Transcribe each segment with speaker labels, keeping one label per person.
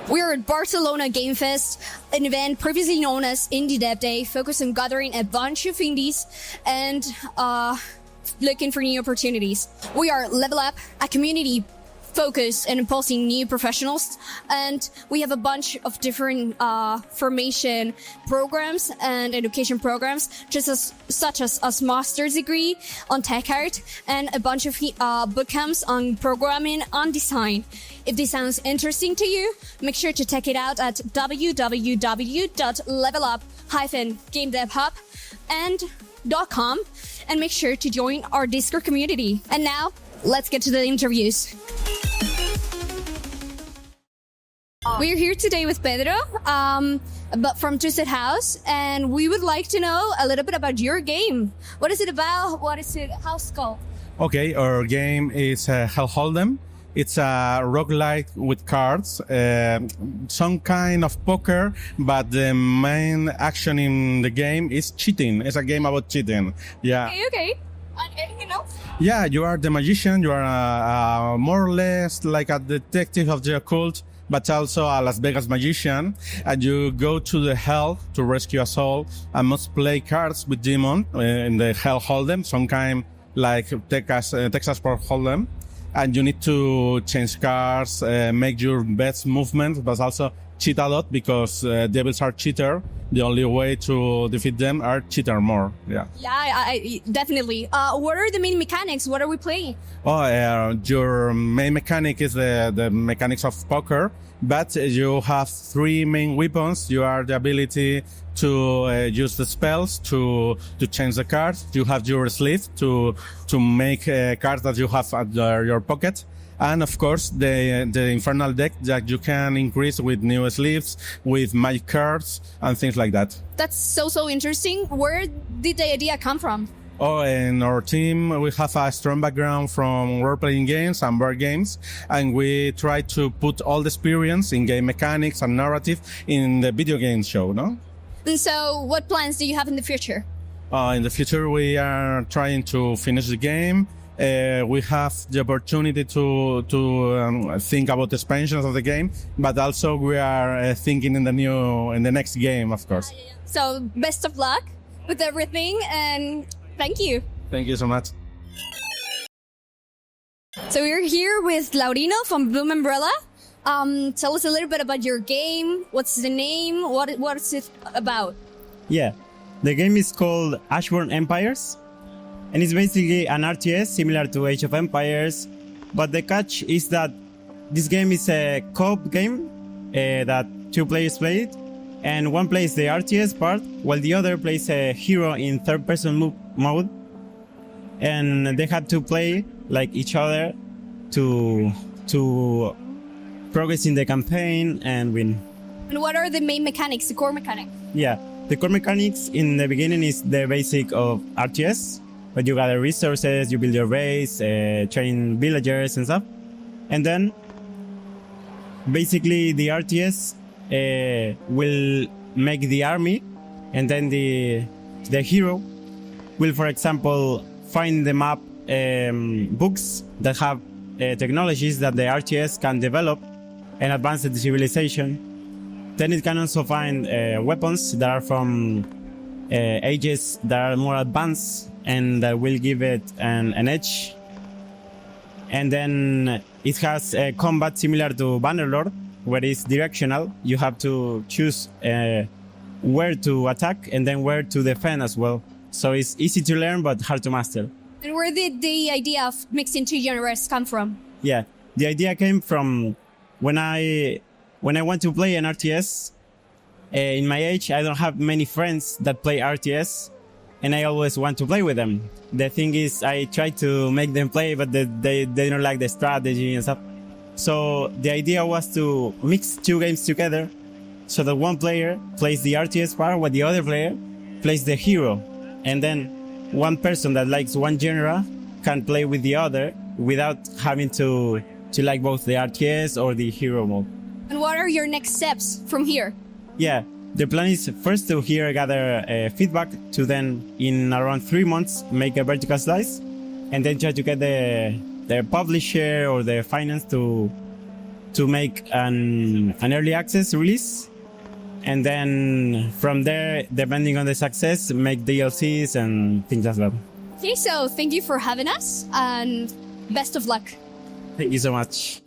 Speaker 1: We are at Barcelona Game Fest, an event previously known as IndieDev Day, focused on gathering a bunch of indies and looking for new opportunities. We are Level Up, a community focused and impulsing new professionals, and we have a bunch of different formation programs and education programs, such as a master's degree on tech art and a bunch of boot camps on programming and design. If this sounds interesting to you, make sure to check it out at www.levelup-gamedevhub.com and make sure to join our Discord community. And now, let's get to the interviews. We're here today with Pedro, from Twisted House, and we would like to know a little bit about your game. What is it about? What is it? How's it called?
Speaker 2: Okay, our game is Hell Hold'em. It's a roguelike with cards, some kind of poker, but the main action in the game is cheating. It's a game about cheating. Yeah.
Speaker 1: Okay. Anything else?
Speaker 2: Yeah, you are the magician. You are more or less like a detective of the occult, but also a Las Vegas magician. And you go to the hell to rescue a soul and must play cards with demon in the Hell Hold'em, some kind like Texas Port Hold'em. And you need to change cards, make your best movement, but also cheat a lot because devils are cheater. The only way to defeat them are cheater more. Yeah.
Speaker 1: Yeah, I definitely. What are the main mechanics? What are we playing?
Speaker 2: Your main mechanic is the mechanics of poker, but you have three main weapons. You are the ability to use the spells to change the cards. You have your sleeve to make cards that you have at your pocket. And of course, the infernal deck that you can increase with new sleeves, with magic cards, and things like that.
Speaker 1: That's so interesting. Where did the idea come from?
Speaker 2: In our team, we have a strong background from role-playing games and board games, and we try to put all the experience in game mechanics and narrative in the video game show, no?
Speaker 1: And so, what plans do you have in the future?
Speaker 2: In the future, we are trying to finish the game. We have the opportunity to think about expansions of the game, but also we are thinking in the next game, of course.
Speaker 1: So best of luck with everything, and thank you.
Speaker 2: Thank you so much.
Speaker 1: So we're here with Laurino from Bloom Umbrella. Tell us a little bit about your game. What's the name? What is it about?
Speaker 3: Yeah, the game is called Ashborn Empires. And it's basically an RTS similar to Age of Empires, but the catch is that this game is a co-op game that two players play it, and one plays the RTS part while the other plays a hero in third-person mode, and they have to play like each other to progress in the campaign and win.
Speaker 1: And what are the main mechanics, the core mechanics?
Speaker 3: Yeah, the core mechanics in the beginning is the basic of RTS. But you gather resources, you build your base, train villagers and stuff. And then, basically, the RTS will make the army, and then the hero will, for example, find the map books that have technologies that the RTS can develop and advance the civilization. Then it can also find weapons that are from ages that are more advanced, and that will give it an edge. And then it has a combat similar to Bannerlord, where it's directional. You have to choose where to attack and then where to defend as well. So it's easy to learn but hard to master.
Speaker 1: And where did the idea of mixing two genres come from?
Speaker 3: Yeah, the idea came from when I want to play an RTS. In my age, I don't have many friends that play RTS, and I always want to play with them. The thing is, I try to make them play, but they don't like the strategy and stuff. So the idea was to mix two games together so that one player plays the RTS part while the other player plays the hero. And then one person that likes one genre can play with the other without having to like both the RTS or the hero mode.
Speaker 1: And what are your next steps from here?
Speaker 3: Yeah. The plan is first to gather feedback, to then in around 3 months make a vertical slice, and then try to get the publisher or the finance to to make an early access release. And then from there, depending on the success, make DLCs and things as well.
Speaker 1: Okay, so thank you for having us and best of luck.
Speaker 3: Thank you so much.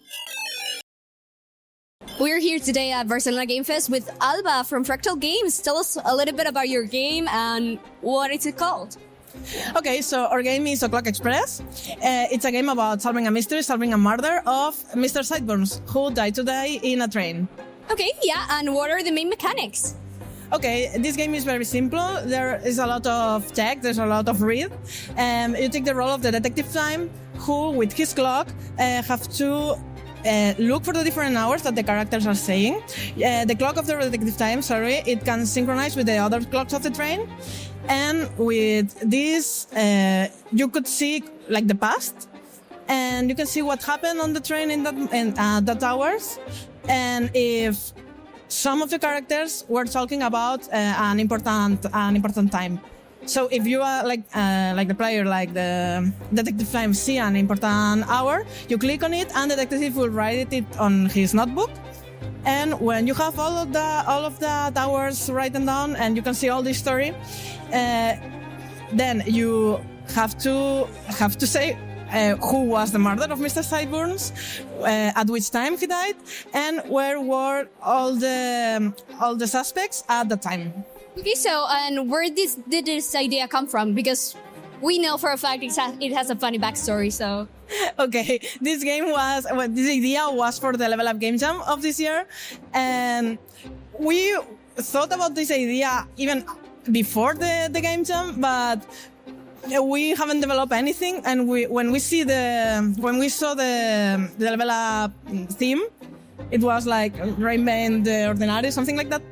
Speaker 1: We're here today at Barcelona Game Fest with Alba from Fractal Games. Tell us a little bit about your game and what is it called?
Speaker 4: Okay, so our game is O'Clock Express. It's a game about solving a mystery, solving a murder of Mr. Sideburns, who died today in a train.
Speaker 1: Okay, yeah, and what are the main mechanics?
Speaker 4: Okay, this game is very simple. There is a lot of text, there's a lot of read. You take the role of the detective time, who, with his clock, have to look for the different hours that the characters are saying. The clock of the detective time, it can synchronize with the other clocks of the train. And with this, you could see like the past, and you can see what happened on the train in that hours. And if some of the characters were talking about an important time. So if you are like the player, like the detective time, see an important hour, you click on it, and the detective will write it on his notebook. And when you have all of the hours written down, and you can see all the story, then you have to say who was the murderer of Mr. Sideburns, at which time he died, and where were all the suspects at the time.
Speaker 1: Okay, so and where did this idea come from? Because we know for a fact it has a funny backstory. So
Speaker 4: okay, this idea was for the Level Up Game Jam of this year, and we thought about this idea even before the Game Jam, but we haven't developed anything. And when we saw the Level Up theme, it was like Reinvent the Ordinary, something like that.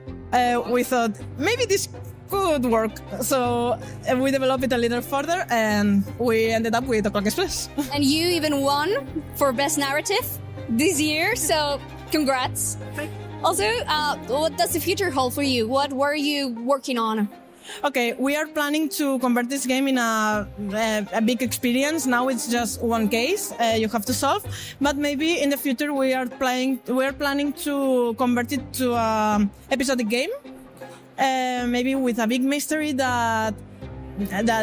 Speaker 4: We thought maybe this could work, so we developed it a little further, and we ended up with O'Clock Express.
Speaker 1: And you even won for Best Narrative this year, so congrats. Also, what does the future hold for you? What were you working on?
Speaker 4: Okay, we are planning to convert this game in a big experience. Now it's just one case you have to solve, but maybe in the future we are planning to convert it to an episodic game, maybe with a big mystery that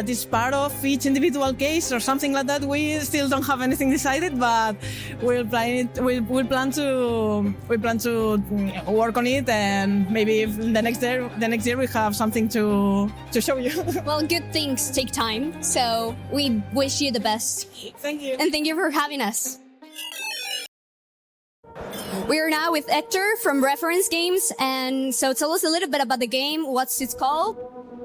Speaker 4: is part of each individual case or something like that. We still don't have anything decided, but we'll plan to work on it, and maybe if the next year we have something to show you.
Speaker 1: Well, good things take time, so we wish you the best.
Speaker 4: Thank you.
Speaker 1: And thank you for having us. We are now with Hector from Reference Games, and so tell us a little bit about the game. What's it called?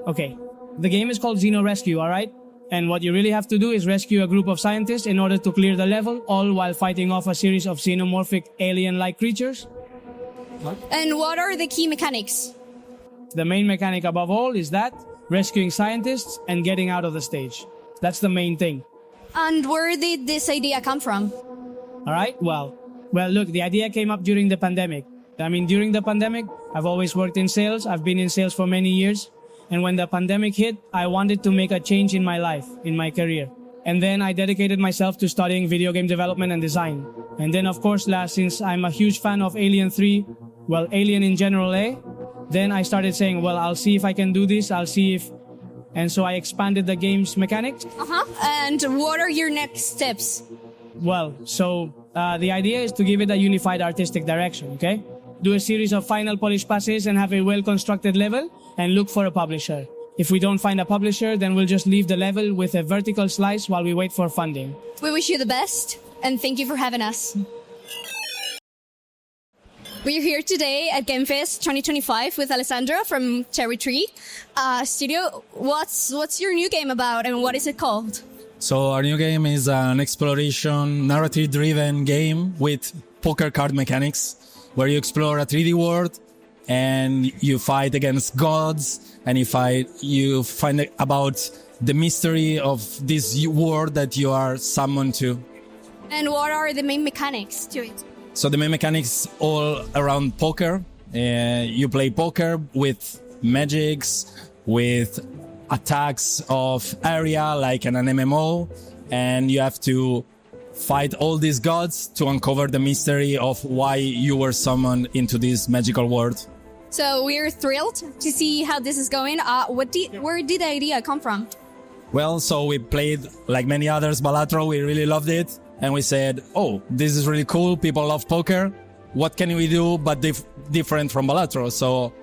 Speaker 5: Okay. The game is called Xeno Rescue, alright? And what you really have to do is rescue a group of scientists in order to clear the level, all while fighting off a series of xenomorphic alien-like creatures.
Speaker 1: And what are the key mechanics?
Speaker 5: The main mechanic above all is that, rescuing scientists and getting out of the stage. That's the main thing.
Speaker 1: And where did this idea come from?
Speaker 5: Alright, well, look, the idea came up during the pandemic. During the pandemic, I've always worked in sales. I've been in sales for many years. And when the pandemic hit, I wanted to make a change in my life, in my career. And then I dedicated myself to studying video game development and design. And then, of course, since I'm a huge fan of Alien 3, well, Alien in general, then I started saying, well, I'll see if I can do this, and so I expanded the game's mechanics.
Speaker 1: And what are your next steps?
Speaker 5: Well, so the idea is to give it a unified artistic direction, okay? Do a series of final polish passes and have a well-constructed level, and look for a publisher. If we don't find a publisher, then we'll just leave the level with a vertical slice while we wait for funding.
Speaker 1: We wish you the best, and thank you for having us. We're here today at Game Fest 2025 with Alessandra from Cherrytree Studio. What's your new game about, and what is it called?
Speaker 6: So our new game is an exploration, narrative-driven game with poker card mechanics, where you explore a 3D world and you fight against gods, and you find about the mystery of this world that you are summoned to.
Speaker 1: And what are the main mechanics to it?
Speaker 6: So the main mechanics all around poker. You play poker with magics, with attacks of area like in an MMO, and you have to fight all these gods to uncover the mystery of why you were summoned into this magical world.
Speaker 1: So we're thrilled to see how this is going. Where did the idea come from?
Speaker 6: Well, so we played, like many others, Balatro. We really loved it. And we said, oh, this is really cool. People love poker. What can we do but different from Balatro? So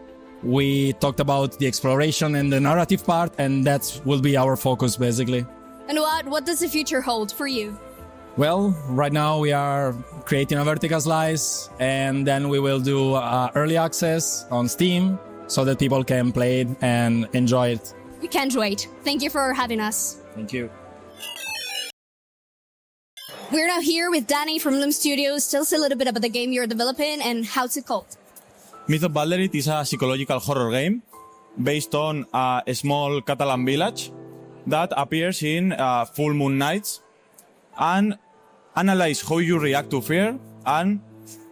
Speaker 6: we talked about the exploration and the narrative part, and that will be our focus, basically.
Speaker 1: And what does the future hold for you?
Speaker 6: Well, right now we are creating a vertical slice, and then we will do early access on Steam so that people can play it and enjoy it.
Speaker 1: We can't wait. Thank you for having us.
Speaker 6: Thank you.
Speaker 1: We're now here with Danny from Loom Studios. Tell us a little bit about the game you're developing and how it's called.
Speaker 7: Myth of Valderit is a psychological horror game based on a small Catalan village that appears in full moon nights and analyzes how you react to fear and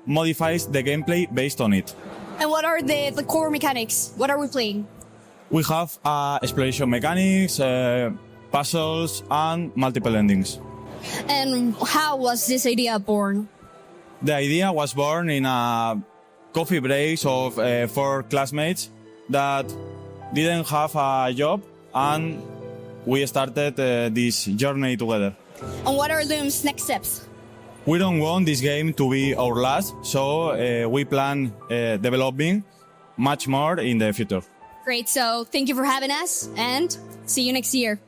Speaker 7: modifies the gameplay based on it.
Speaker 1: And what are the core mechanics? What are we playing?
Speaker 7: We have exploration mechanics, puzzles, and multiple endings.
Speaker 1: And how was this idea born?
Speaker 7: The idea was born in a coffee breaks of 4 classmates that didn't have a job, and we started this journey together.
Speaker 1: And what are Loom's next steps?
Speaker 7: We don't want this game to be our last, so we plan developing much more in the future.
Speaker 1: Great, so thank you for having us and see you next year.